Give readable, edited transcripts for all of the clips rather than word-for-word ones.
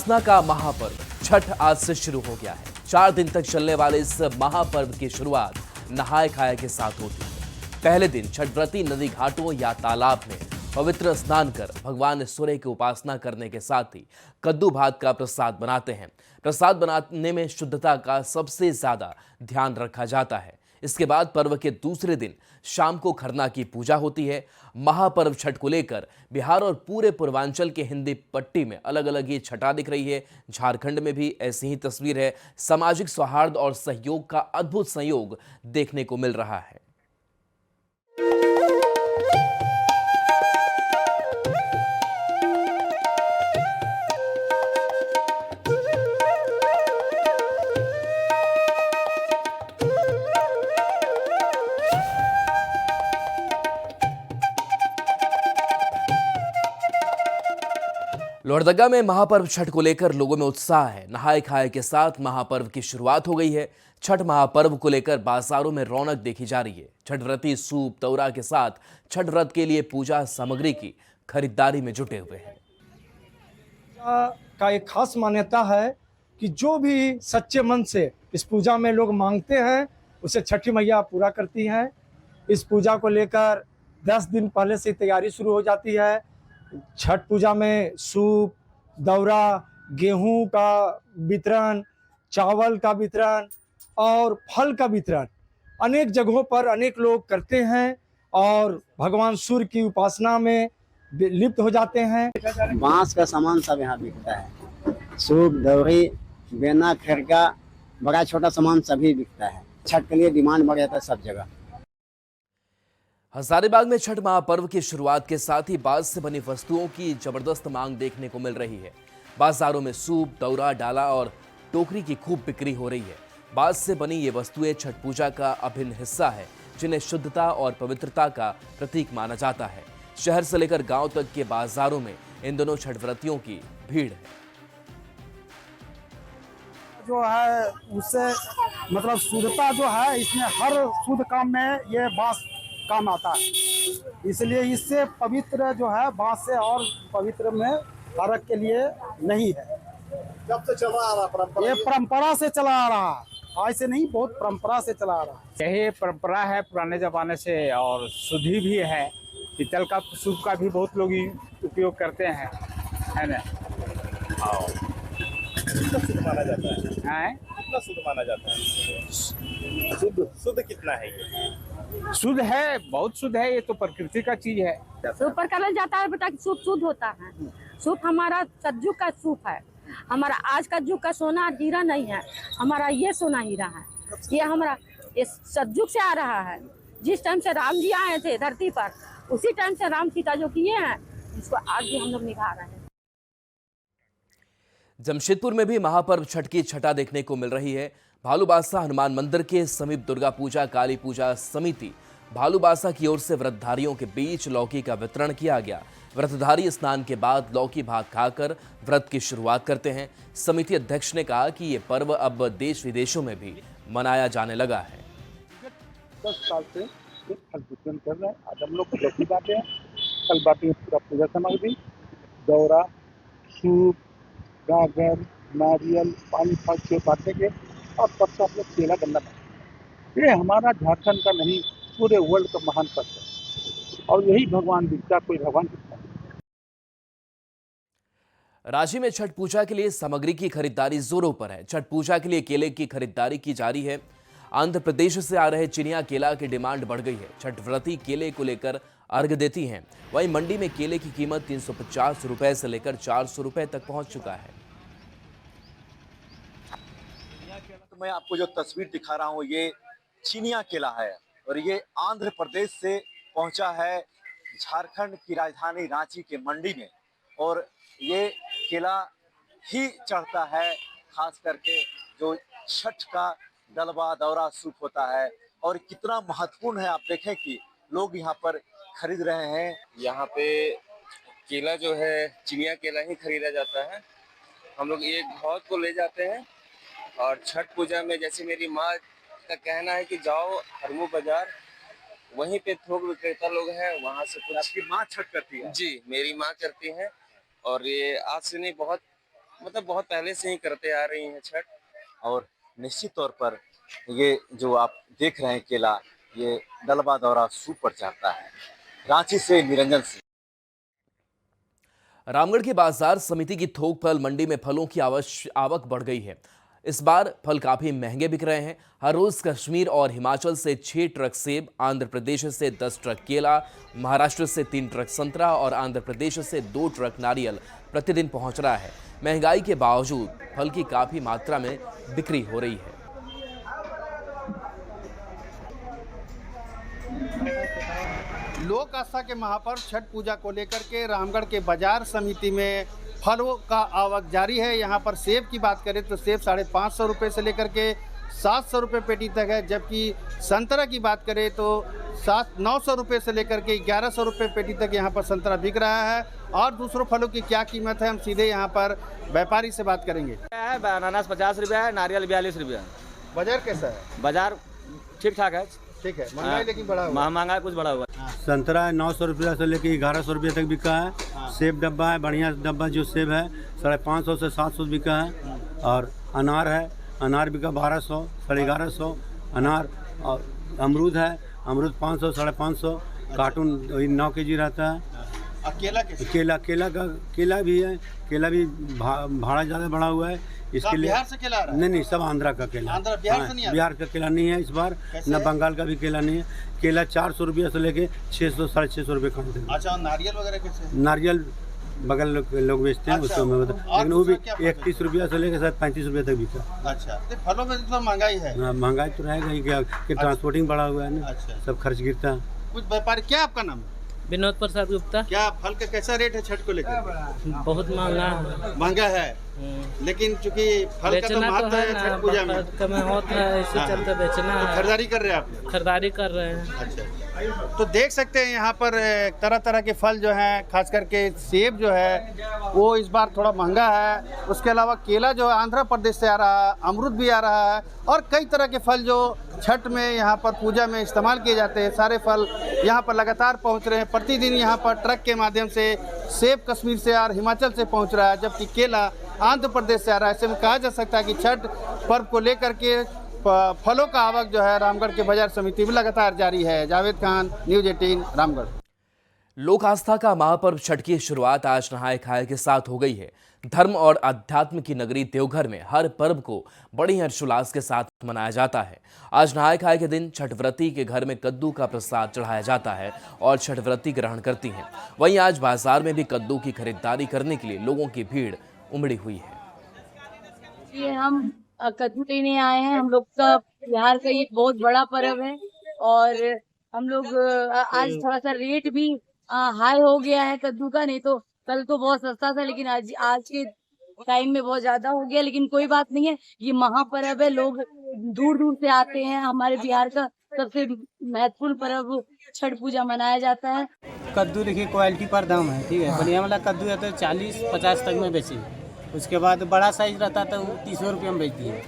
उपासना का महापर्व छठ आज से शुरू हो गया है। 4 दिन तक चलने वाले इस महापर्व की शुरुआत नहाय खाए के साथ होती है। पहले दिन छठ व्रती नदी घाटों या तालाब में पवित्र स्नान कर भगवान सूर्य की उपासना करने के साथ ही कद्दू भात का प्रसाद बनाते हैं। प्रसाद बनाने में शुद्धता का सबसे ज्यादा ध्यान रखा जाता है। इसके बाद पर्व के दूसरे दिन शाम को खरना की पूजा होती है। महापर्व छठ को लेकर बिहार और पूरे पूर्वांचल के हिंदी पट्टी में अलग अलग ही छटा दिख रही है। झारखंड में भी ऐसी ही तस्वीर है। सामाजिक सौहार्द और सहयोग का अद्भुत संयोग देखने को मिल रहा है। लोहरदगा में महापर्व छठ को लेकर लोगों में उत्साह है। नहाए खाए के साथ महापर्व की शुरुआत हो गई है। छठ महापर्व को लेकर बाजारों में रौनक देखी जा रही है। छठ व्रती सूप तौरा के साथ छठ व्रत के लिए पूजा सामग्री की खरीदारी में जुटे हुए हैं। का एक खास मान्यता है कि जो भी सच्चे मन से इस पूजा में लोग मांगते हैं उसे छठी मैया पूरा करती हैं। इस पूजा को लेकर 10 दिन पहले से तैयारी शुरू हो जाती है। छठ पूजा में सूप, दौरा, गेहूं का वितरण, चावल का वितरण और फल का वितरण अनेक जगहों पर अनेक लोग करते हैं और भगवान सूर्य की उपासना में लिप्त हो जाते हैं। बांस का सामान सब यहाँ बिकता है। सूप, दौरी, बेना, खरका, बड़ा छोटा सामान सभी बिकता है। छठ के लिए डिमांड बढ़ जाता है सब जगह। हजारीबाग में छठ महापर्व की शुरुआत के साथ ही बांस से बनी वस्तुओं की जबरदस्त मांग देखने को मिल रही है। बाजारों में सूप, दौरा, डाला और टोकरी की खूब बिक्री हो रही है। बांस से बनी ये वस्तुएं छठ पूजा का अभिन्न हिस्सा है, जिन्हें शुद्धता और पवित्रता का प्रतीक माना जाता है। शहर से लेकर गांव तक के बाजारों में इन दोनों छठ व्रतियों की भीड़ है। जो है उससे मतलब शुद्धता जो है, इसमें हर शुद्ध काम में ये बांस काम आता है, इसलिए इससे पवित्र जो है बांस से और पवित्र में फर्क के लिए नहीं है। कब से चला आ रहा परंपरा? ये परंपरा से चला आ रहा है, आज से नहीं, बहुत परंपरा से चला आ रहा है। यही परंपरा है पुराने जमाने से और शुद्धि भी है। पीतल का सूप का भी बहुत लोग उपयोग करते हैं, है ना। कितना शुद्ध माना जाता है? कितना शुद्ध माना जाता है? शुद्ध कितना है ये? शुद्ध है, बहुत शुद्ध है। ये तो प्रकृति का चीज है। सूप पर कहा जाता है बेटा कि सूप शुद्ध होता है। सूप हमारा सतयुग का सूप है। हमारा आज का युग का सोना हीरा नहीं है, हमारा ये सोना हीरा है। ये हमारा इस सतयुग से आ रहा है। जिस टाइम से राम जी आए थे धरती पर, उसी टाइम से राम सीता जो किए हैं, इसको आज भी हम लोग निभा रहे हैं। जमशेदपुर में भी महापर्व छठ की छटा देखने को मिल रही है। भालूबासा हनुमान मंदिर के समीप दुर्गा पूजा काली पूजा समिति भालूबासा की ओर से व्रतधारियों के बीच लौकी का वितरण किया गया। व्रतधारी स्नान के बाद लौकी भात खाकर व्रत की शुरुआत करते हैं। समिति अध्यक्ष ने कहा कि ये पर्व अब देश विदेशों में भी मनाया जाने लगा है। 10 साल से फल वितरण कर रहे हैं। आज हम लोग लौकी बांटे हैं, कल बांटेंगे पूरा पूजा सामग्री, दौरा, सूप, गाजर, नारियल, पानी फल से बांटेंगे और सबसे आप लोग केला गन्ना बांटेंगे। ये हमारा झारखंड का नहीं, पूरे वर्ल्ड का महान पर्व है और यही भगवान दिखता, कोई भगवान दिखता। रांची में छठ पूजा के लिए सामग्री की खरीदारी जोरों पर है। छठ पूजा के लिए केले की खरीदारी की जारी है। आंध्र प्रदेश से आ रहे चिनिया केला की डिमांड बढ़ गई है। छठ व्रती केले को लेकर अर्घ देती हैं। वहीं मंडी में केले की कीमत 350 रुपए से लेकर 400 रुपए तक पहुंच चुका है। तो मैं आपको जो तस्वीर दिखा रहा हूँ ये चिनिया केला है और ये आंध्र प्रदेश से पहुंचा है झारखंड की राजधानी रांची के मंडी में। और ये केला ही चढ़ता है, खास करके जो छठ का डलवा दौरा सूप होता है। और कितना महत्वपूर्ण है, आप देखें कि लोग यहाँ पर खरीद रहे हैं। यहाँ पे केला जो है चिनिया केला ही खरीदा जाता है। हम लोग एक घौद को ले जाते हैं और छठ पूजा में जैसे मेरी माँ का कहना है कि जाओ हरमू बाजार, वहीं पे थोक विक्रेता लोग हैं, वहाँ से कुछ। आपकी माँ छठ करती है? जी, मेरी माँ करती हैं और ये आज से नहीं, बहुत मतलब बहुत पहले से ही करते आ रही हैं छठ। और निश्चित तौर पर ये जो आप देख रहे हैं केला, ये डलबा दौरा सूप पर चढ़ता है। रांची से निरंजन सिंह। रामगढ़ की बाजार समिति की थोक फल मंडी में फलों की आवक बढ़ गई है। इस बार फल काफी महंगे बिक रहे हैं। हर रोज कश्मीर और हिमाचल से 6 ट्रक सेब, आंध्र प्रदेश से 10 ट्रक केला, महाराष्ट्र से 3 ट्रक संतरा और आंध्र प्रदेश से 2 ट्रक नारियल प्रतिदिन पहुंच रहा है। महंगाई के बावजूद फल की काफी मात्रा में बिक्री हो रही है। लोक आस्था के महापर्व छठ पूजा को लेकर के रामगढ़ के बाजार समिति में फलों का आवक जारी है। यहाँ पर सेब की बात करें तो सेब 550 रुपये से लेकर के 700 रुपये पेटी तक है, जबकि संतरा की बात करें तो 900 रुपये से लेकर के 1100 रुपये पेटी तक यहाँ पर संतरा बिक रहा है। और दूसरों फलों की क्या कीमत है, हम सीधे यहाँ पर व्यापारी से बात करेंगे। अनानास 50 रुपया है, नारियल 42 रुपया। बाजार कैसा है? बाजार ठीक ठाक है। ठीक है, महंगाई लेकिन बढ़ा हुआ है। महंगाई कुछ बढ़ा हुआ है। संतरा 900 रुपया से लेकर 1100 रुपये तक बिका है। सेब डब्बा है, बढ़िया डब्बा जो सेब है 550 से 700 बिका है। और अनार है, अनार बिका 1200, 1150 अनार। और अमरूद है, अमरूद 500, 550 कार्टून 9 kg रहता है। केला केला भी है, केला भी भाड़ा ज़्यादा बढ़ा हुआ है। इसके लिए बिहार से केला आ रहा है? नहीं, सब आंध्रा का केला। बिहार से नहीं? बिहार का केला नहीं है इस बार, न बंगाल का भी केला नहीं है। केला 400 रुपया से लेके 600, 650 रुपये काटते हैं। अच्छा, नारियल वगैरह कैसे? नारियल बगल लोग बेचते हैं। उसको मैं बता, लेकिन वो भी 31 रुपया से लेकर 35 रुपये तक बिका। अच्छा, तो फलों में तो महंगाई है। महंगाई तो रहेगा ही, क्या कि ट्रांसपोर्टिंग बढ़ा हुआ है ना। अच्छा, सब खर्च गिरता है। कुछ व्यापारी, क्या आपका नाम है? विनोद प्रसाद गुप्ता। क्या फल का कैसा रेट है छठ को लेकर? बहुत महंगा है, लेकिन चूंकि फल का तो महत्व है छठ पूजा में, होता है, इसी चलते बेचना है। खरीदारी कर रहे हैं आप? खरीदारी कर रहे हैं। अच्छा, तो देख सकते हैं यहाँ पर तरह तरह के फल जो हैं, खास करके सेब जो है वो इस बार थोड़ा महंगा है। उसके अलावा केला जो है आंध्र प्रदेश से आ रहा है, अमरूद भी आ रहा है, और कई तरह के फल जो छठ में यहाँ पर पूजा में इस्तेमाल किए जाते हैं, सारे फल यहाँ पर लगातार पहुँच रहे हैं। प्रतिदिन यहाँ पर ट्रक के माध्यम से सेब कश्मीर से और हिमाचल से पहुँच रहा है, जबकि केला आंध्र प्रदेश से आ रहा है। ऐसे में कहा जा सकता है कि छठ पर्व को लेकर के फलों का आवक जो है रामगढ़ के बाजार समिति में लगातार जारी है। जावेद खान, न्यूज़ 18 रामगढ़। लोक आस्था का महापर्व छठ की शुरुआत आज नहाय खाए के साथ हो गई है। धर्म और अध्यात्म की नगरी देवघर में हर पर्व को बड़ी हर्षोल्लास के साथ मनाया जाता है। आज नहाय खाए के दिन छठ व्रती के घर में कद्दू का प्रसाद चढ़ाया जाता है और छठ व्रती ग्रहण करती हैं। वहीं आज बाजार में भी कद्दू की खरीदारी करने के लिए लोगों की भीड़ उमड़ी हुई है। ये हम कद्दू लेने आए हैं। हम लोग का बिहार का ये बहुत बड़ा पर्व है और हम लोग आज थोड़ा सा रेट भी हाई हो गया है कद्दू का। नहीं तो कल तो बहुत सस्ता था, लेकिन आज के टाइम में बहुत ज्यादा हो गया। लेकिन कोई बात नहीं है, ये महापर्व है, लोग दूर दूर से आते हैं। हमारे बिहार का सबसे महत्वपूर्ण पर्व छठ पूजा मनाया जाता है। कद्दू देखिए क्वालिटी पर दाम है, ठीक है। बढ़िया वाला कद्दू है तो 40-50 तक में बेची। उसके बाद बड़ा साइज रहता तो 30 रुपये में बेच दिए।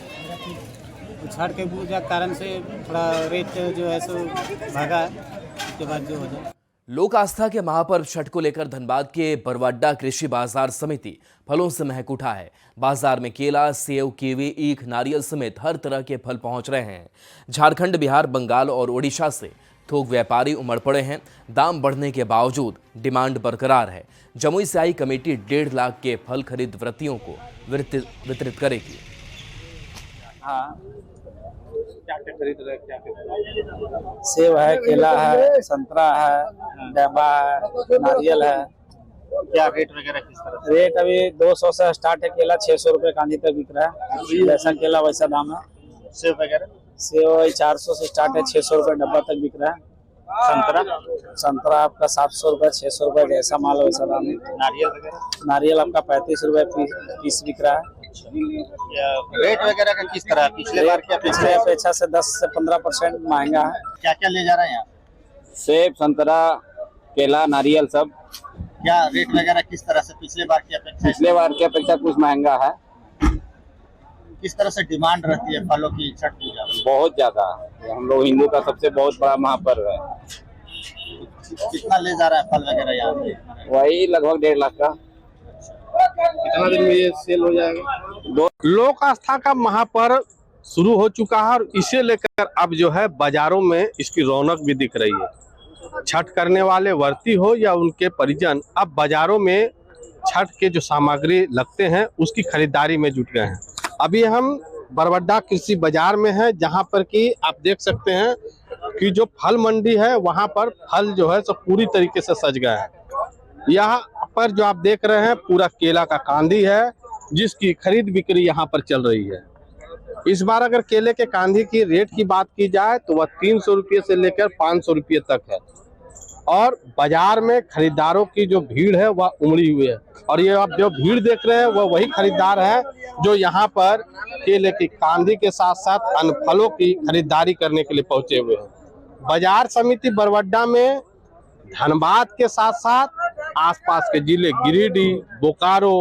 छठ के पूजा कारण से थोड़ा रेट जो है सो भागा है। उसके बाद जो हो जाए। लोक आस्था के महापर्व छठ को लेकर धनबाद के बरवाड्डा कृषि बाजार समिति फलों से महक उठा है। बाजार में केला, सेव, कीवी, ईख, नारियल समेत हर तरह के फल पहुंच रहे हैं। झारखंड, बिहार, बंगाल और ओडिशा से थोक व्यापारी उमड़ पड़े हैं। दाम बढ़ने के बावजूद डिमांड बरकरार है। जमुई से आई कमेटी 1.5 लाख के फल खरीद व्रतियों को वितरित करेगी। क्या खरीद रहे हैं? सेब है, केला है, संतरा है, डब्बा है, नारियल है। क्या रेट वगैरह किस तरह से? रेट अभी 200 से स्टार्ट है केला, 600 रुपये कांदी तक बिक रहा है। जैसा केला वैसा दाम है। सेब वगैरह? सेब 400 से स्टार्ट है, 600 रुपये डब्बा तक बिक रहा है। संतरा आपका 700 रुपये, 600 रुपये, जैसा माल वैसा दाम है। नारियल वगैरह? नारियल आपका 35 रुपये पीस बिक रहा है। रेट वगैरह का किस तरह? पिछले बार क्या? पिछले अपेक्षा से 10 से 15% महंगा है। क्या क्या ले जा रहे हैं यहाँ? सेब, संतरा, केला, नारियल सब। क्या रेट वगैरह किस तरह से पिछले बार की अपेक्षा? पिछले बार की अपेक्षा कुछ महंगा है। किस तरह से डिमांड रहती है फलों की छठ पूजा? बहुत ज्यादा। हम लोग हिंदू का सबसे बहुत बड़ा महापर्व है। कितना ले जा रहा है फल वगैरह यहाँ पे? वही लगभग 1.5 लाख का। कितना दिन में ये सेल हो जाएगा? लोक आस्था का महापर्व शुरू हो चुका है और इसे लेकर अब जो है बाजारों में इसकी रौनक भी दिख रही है। छठ करने वाले व्रती हो या उनके परिजन अब बाजारों में छठ के जो सामग्री लगते हैं उसकी खरीदारी में जुट गए हैं। अभी हम बरबड्डा कृषि बाजार में हैं, जहां पर कि आप देख सकते हैं कि जो फल मंडी है वहां पर फल जो है सब पूरी तरीके से सज गया है। यहाँ पर जो आप देख रहे हैं पूरा केला का कांदी है जिसकी खरीद बिक्री यहाँ पर चल रही है। इस बार अगर केले के कांदी की रेट की बात की जाए तो वह 300 रुपये से लेकर 500 रुपये तक है और बाजार में खरीदारों की जो भीड़ है वह उमड़ी हुई है। और ये आप जो भीड़ देख रहे हैं वह वही खरीदार हैं जो यहाँ पर केले की कांदी के साथ साथ अन्य फलों की खरीदारी करने के लिए पहुंचे हुए हैं। बाजार समिति बरबड्डा में धनबाद के साथ साथ आसपास के जिले गिरिडीह, बोकारो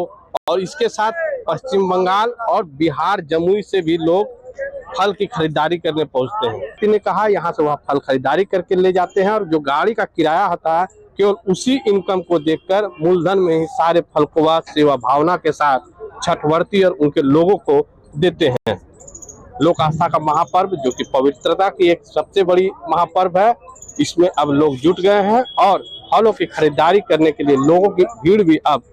और इसके साथ पश्चिम बंगाल और बिहार, जमुई से भी लोग फल की खरीदारी करने पहुंचते हैं। किसी ने कहा यहाँ से वह फल खरीदारी करके ले जाते हैं और जो गाड़ी का किराया होता है केवल उसी इनकम को देखकर मूलधन में ही सारे फल को वह सेवा भावना के साथ छठवर्ती और उनके लोगों को देते हैं। लोक आस्था का महापर्व जो कि पवित्रता की एक सबसे बड़ी महापर्व है, इसमें अब लोग जुट गए हैं और फलों की खरीदारी करने के लिए लोगों की भीड़ भी अब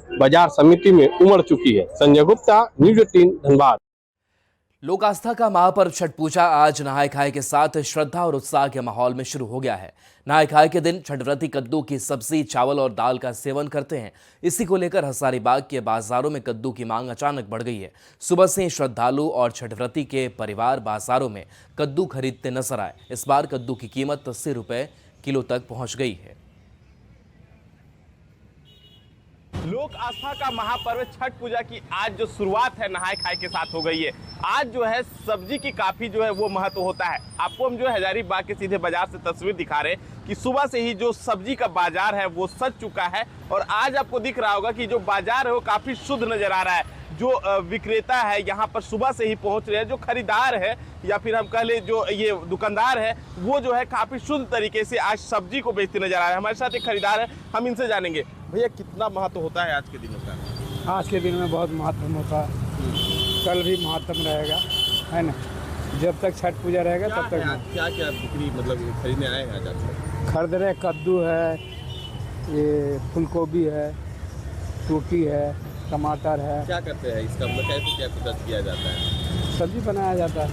बाजार समिति में उमड़ चुकी है। संजय गुप्ता, न्यूज़ 18 धनबाद। लोक आस्था का महापर्व छठ पूजा आज नहाय खाए के साथ श्रद्धा और उत्साह के माहौल में शुरू हो गया है। नहाय खाए के दिन छठव्रती कद्दू की सब्जी, चावल और दाल का सेवन करते हैं। इसी को लेकर हजारीबाग के बाजारों में कद्दू की मांग अचानक बढ़ गई है। सुबह से ही श्रद्धालु और छठव्रती के परिवार बाजारों में कद्दू खरीदते नजर आए। इस बार कद्दू की कीमत 80 रुपये किलो तक पहुंच गई है। लोक आस्था का महापर्व छठ पूजा की आज जो शुरुआत है नहाय खाए के साथ हो गई है। आज जो है सब्जी की काफी जो है वो महत्व होता है। आपको हम जो है हजारीबाग के सीधे बाजार से तस्वीर दिखा रहे हैं कि सुबह से ही जो सब्जी का बाजार है वो सज चुका है और आज आपको दिख रहा होगा कि जो बाजार है वो काफी शुद्ध नजर आ रहा है। जो विक्रेता है यहाँ पर सुबह से ही पहुंच रहे हैं, जो खरीदार है या फिर हम कह ले जो ये दुकानदार है वो जो है काफी शुद्ध तरीके से आज सब्जी को बेचते नजर आ रहे हैं। हमारे साथ एक खरीदार है, हम इनसे जानेंगे भैया कितना महत्व होता है आज के दिनों का। आज के दिन में बहुत महत्व होता है, कल भी महत्व रहेगा, है ना। जब तक छठ पूजा रहेगा तब तक। क्या क्या बिक्री मतलब खरीदने आए हैं आज? खरीद रहे कद्दू है, ये फूलगोभी है, टूटी है, टमाटर है। क्या करते हैं इसका मतलब कैसे क्या प्रोसेस किया जाता है? सब्जी बनाया जाता है,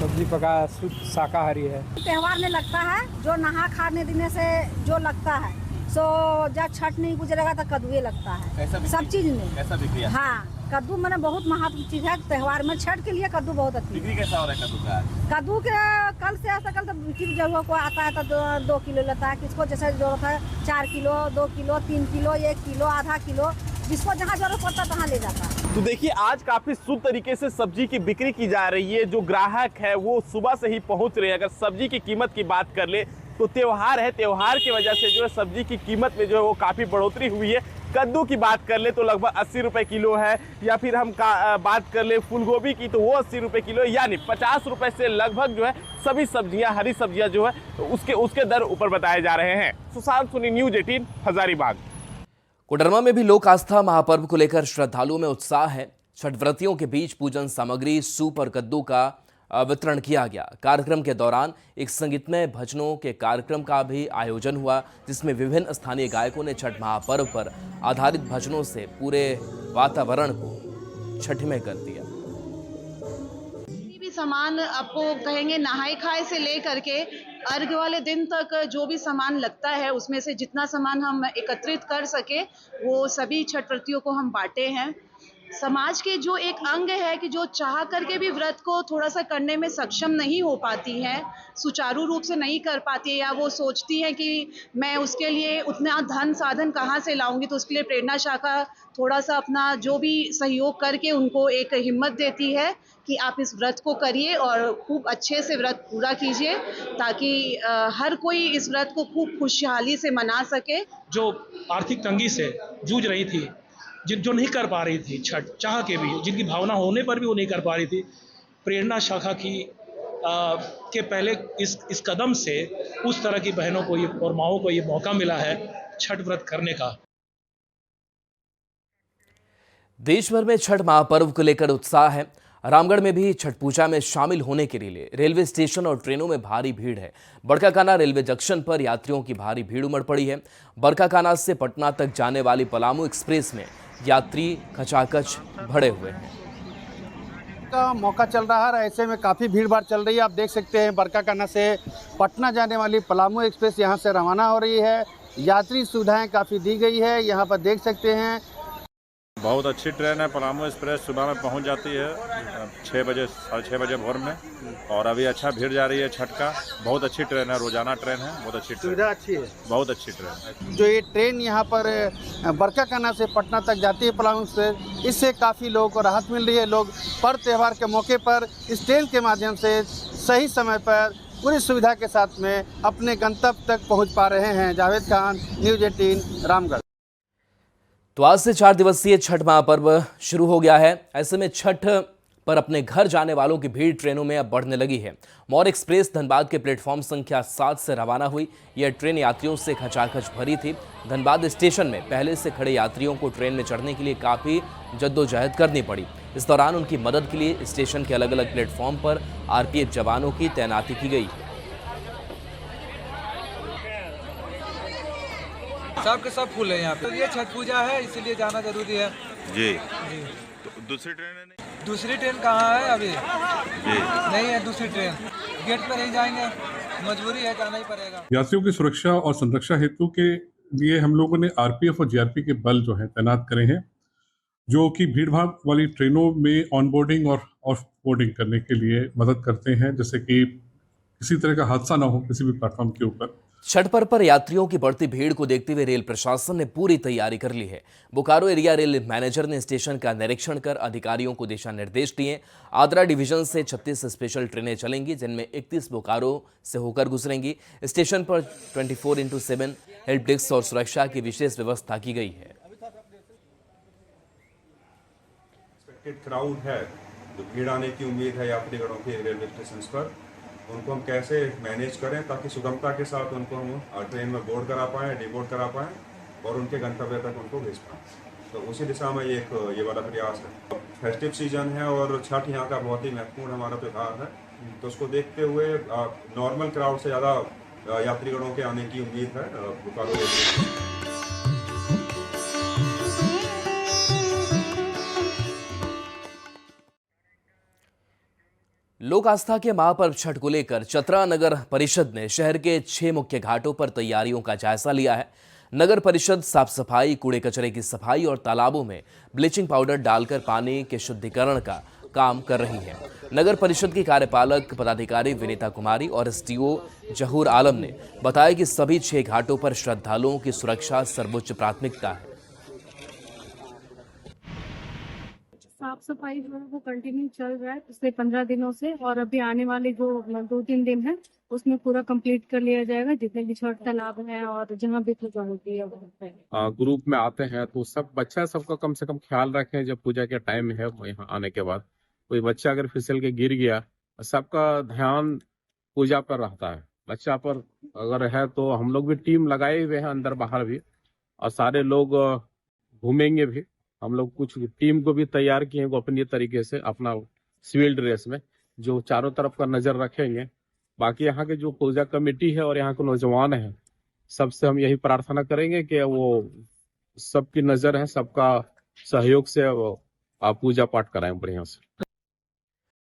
सब्जी पका शुद्ध शाकाहारी है। त्यौहार में लगता है जो नहा खाने देने से जो लगता है सो जब छठ नहीं गुजरेगा तो कद्दू लगता है सब चीज में। कैसा बिक्री है? हाँ, कद्दू मैंने बहुत महत्व चीज है त्यौहार में। छठ के लिए कद्दू बहुत अच्छी बिक्री कैसा हो रहा है कद्दू का? कद्दू के कल से ऐसा कल तो बिक्री जगह को आता है तो 2 किलो लेता है, किसको जैसे जरूरत है 4 किलो, 2 किलो, 3 किलो, 1 किलो, आधा किलो, जिसको जहाँ जरूरत पड़ता है तहाँ ले जाता है। तो देखिए आज काफी शुद्ध तरीके से सब्जी की बिक्री की जा रही है। जो ग्राहक है वो सुबह से ही पहुंच रहे हैं। अगर सब्जी की कीमत की बात कर ले तो त्योहार है, त्योहार की वजह से जो है सब्जी की कीमत में जो है वो काफी बढ़ोतरी हुई है। कद्दू की बात कर ले तो लगभग 80 रुपए किलो है, या फिर हम बात कर ले फूलगोभी की तो वो 80 रुपए किलो, यानी 50 रुपए से लगभग जो है सभी सब्जियां, हरी सब्जियां जो है उसके दर ऊपर बताए जा रहे हैं। सुशांत सोनी, न्यूज़ 18 हजारीबाग। कोडरमा में भी लोक आस्था महापर्व को लेकर श्रद्धालुओं में उत्साह है। छठव्रतियों के बीच पूजन सामग्री, सूप और कद्दू का वितरण किया गया। कार्यक्रम के दौरान एक संगीतमय भजनों के कार्यक्रम का भी आयोजन हुआ, जिसमें विभिन्न स्थानीय गायकों ने छठ महापर्व पर आधारित भजनों से पूरे वातावरण को छठमय कर दिया। भी सामान आपको कहेंगे नहाय खाए से लेकर के अर्घ वाले दिन तक जो भी सामान लगता है उसमें से जितना सामान हम एकत्रित कर सके वो सभी छठव्रतियों को हम बांटे हैं। समाज के जो एक अंग है कि जो चाह करके भी व्रत को थोड़ा सा करने में सक्षम नहीं हो पाती है, सुचारू रूप से नहीं कर पाती है, या वो सोचती है कि मैं उसके लिए उतना धन साधन कहाँ से लाऊंगी, तो उसके लिए प्रेरणा शाखा थोड़ा सा अपना जो भी सहयोग करके उनको एक हिम्मत देती है कि आप इस व्रत को करिए और खूब अच्छे से व्रत पूरा कीजिए, ताकि हर कोई इस व्रत को खूब खुशहाली से मना सके। जो आर्थिक तंगी से जूझ रही थी, जो नहीं कर पा रही थी छठ चाह के भी, जिनकी भावना होने पर भी वो नहीं कर पा रही थी, प्रेरणा शाखा की के पहले इस कदम से उस तरह की बहनों को और माओं को ये मौका मिला है छठ व्रत करने का। देश भर में छठ महापर्व को लेकर उत्साह है। रामगढ़ में भी छठ पूजा में शामिल होने के लिए रेलवे स्टेशन और ट्रेनों में भारी भीड़ है। बड़काकाना रेलवे जंक्शन पर यात्रियों की भारी भीड़ उमड़ पड़ी है। बड़काकाना से पटना तक जाने वाली पलामू एक्सप्रेस में यात्री खचाखच भरे हुए हैं। का मौका चल रहा है, ऐसे में काफ़ी भीड़ भाड़ चल रही है। आप देख सकते हैं बड़काकाना से पटना जाने वाली पलामू एक्सप्रेस यहां से रवाना हो रही है। यात्री सुविधाएं काफ़ी दी गई है। यहां पर देख सकते हैं बहुत अच्छी ट्रेन है। पलामू एक्सप्रेस सुबह में पहुंच जाती है 6 बजे 6:30 बजे भोर में, और अभी अच्छा भीड़ जा रही है छठ का। बहुत अच्छी ट्रेन है, रोजाना ट्रेन है, बहुत अच्छी सुविधा अच्छी है, बहुत अच्छी ट्रेन। जो ये ट्रेन यहाँ पर बड़काकाना से पटना तक जाती है पलामू एक्सप्रेस, इससे काफ़ी लोगों को राहत मिल रही है। लोग पर्व त्यौहार के मौके पर इस ट्रेन के माध्यम से सही समय पर पूरी सुविधा के साथ में अपने गंतव्य तक पहुँच पा रहे हैं। जावेद खान, न्यूज़ 18 रामगढ़। तो आज से 4 दिवसीय छठ महापर्व शुरू हो गया है। ऐसे में छठ पर अपने घर जाने वालों की भीड़ ट्रेनों में अब बढ़ने लगी है। मौर एक्सप्रेस धनबाद के प्लेटफॉर्म संख्या 7 से रवाना हुई। यह ट्रेन यात्रियों से खचाखच भरी थी। धनबाद स्टेशन में पहले से खड़े यात्रियों को ट्रेन में चढ़ने के लिए काफ़ी जद्दोजहद करनी पड़ी। इस दौरान उनकी मदद के लिए स्टेशन के अलग अलग प्लेटफॉर्म पर आरपीएफ जवानों की तैनाती की गई है। सब के सब फूल है यहाँ पे। तो ये छठ पूजा है, इसीलिए जाना जरूरी है जी। जी। तो दूसरी ट्रेन नहीं? दूसरी ट्रेन कहाँ है अभी? जी। नहीं है दूसरी ट्रेन, गेट पे नहीं जाएंगे, मजबूरी है, जाना ही पड़ेगा। यात्रियों की सुरक्षा और संरक्षा हेतु के लिए हम लोगों ने आरपीएफ और जीआरपी के बल जो है तैनात करे हैं, जो कि भीड़ भाड़ वाली ट्रेनों में ऑनबोर्डिंग और ऑफ बोर्डिंग करने के लिए मदद करते हैं, जैसे कि किसी तरह का हादसा ना हो किसी भी प्लेटफॉर्म के ऊपर। छठ पर्व पर यात्रियों की बढ़ती भीड़ को देखते हुए रेल प्रशासन ने पूरी तैयारी कर ली है। बोकारो एरिया रेल मैनेजर ने स्टेशन का निरीक्षण कर अधिकारियों को दिशा निर्देश दिए। आद्रा डिवीजन से 36 स्पेशल ट्रेनें चलेंगी, जिनमें 31 बोकारो से होकर गुजरेंगी। स्टेशन पर 24/7 हेल्प डेस्क और सुरक्षा की विशेष व्यवस्था की गई है। क्राउड है, जो भीड़ आने की उम्मीद है यात्रीगणों के रेलवे स्टेशन पर, उनको हम कैसे मैनेज करें ताकि सुगमता के साथ उनको हम ट्रेन में बोर्ड करा पाएँ, डिबोर्ड करा पाएँ और उनके गंतव्य तक उनको भेज पाएँ। तो उसी दिशा में ये वाला प्रयास है। फेस्टिव सीजन है और छठ यहाँ का बहुत ही महत्वपूर्ण हमारा त्यौहार है, तो उसको देखते हुए नॉर्मल क्राउड से ज़्यादा यात्रीगणों के आने की उम्मीद है बोकारो। लोक आस्था के महापर्व छठ को लेकर चतरा नगर परिषद ने शहर के 6 मुख्य घाटों पर तैयारियों का जायजा लिया है। नगर परिषद साफ सफाई, कूड़े कचरे की सफाई और तालाबों में ब्लीचिंग पाउडर डालकर पानी के शुद्धिकरण का काम कर रही है। नगर परिषद की कार्यपालक पदाधिकारी विनीता कुमारी और एसडीओ जहूर आलम ने बताया कि सभी 6 घाटों पर श्रद्धालुओं की सुरक्षा सर्वोच्च प्राथमिकता है। साफ सफाई जो है वो कंटिन्यू चल रहा है पिछले 15 दिनों से, और अभी आने वाले जो 2-3 दिन है उसमें पूरा कंप्लीट कर लिया जाएगा। जितने भी छठ तालाब हैं और जहाँ भी पूजा होती है ग्रुप में आते हैं तो सब बच्चा सबका कम से कम ख्याल रखें। जब पूजा के टाइम है यहाँ आने के बाद कोई बच्चा अगर फिसल के गिर गया, सबका ध्यान पूजा पर रहता है। बच्चा पर अगर है तो हम लोग भी टीम लगाए हुए हैं अंदर बाहर भी, और सारे लोग घूमेंगे भी। हम लोग कुछ टीम को भी तैयार किए हैं गोपनीय तरीके से अपना सिविल ड्रेस में, जो चारों तरफ का नजर रखेंगे। बाकी यहाँ के जो पूजा कमेटी है और यहाँ के नौजवान हैं, सबसे हम यही प्रार्थना करेंगे कि वो सबकी नजर है, सबका सहयोग से पूजा पाठ कराएं बढ़िया से।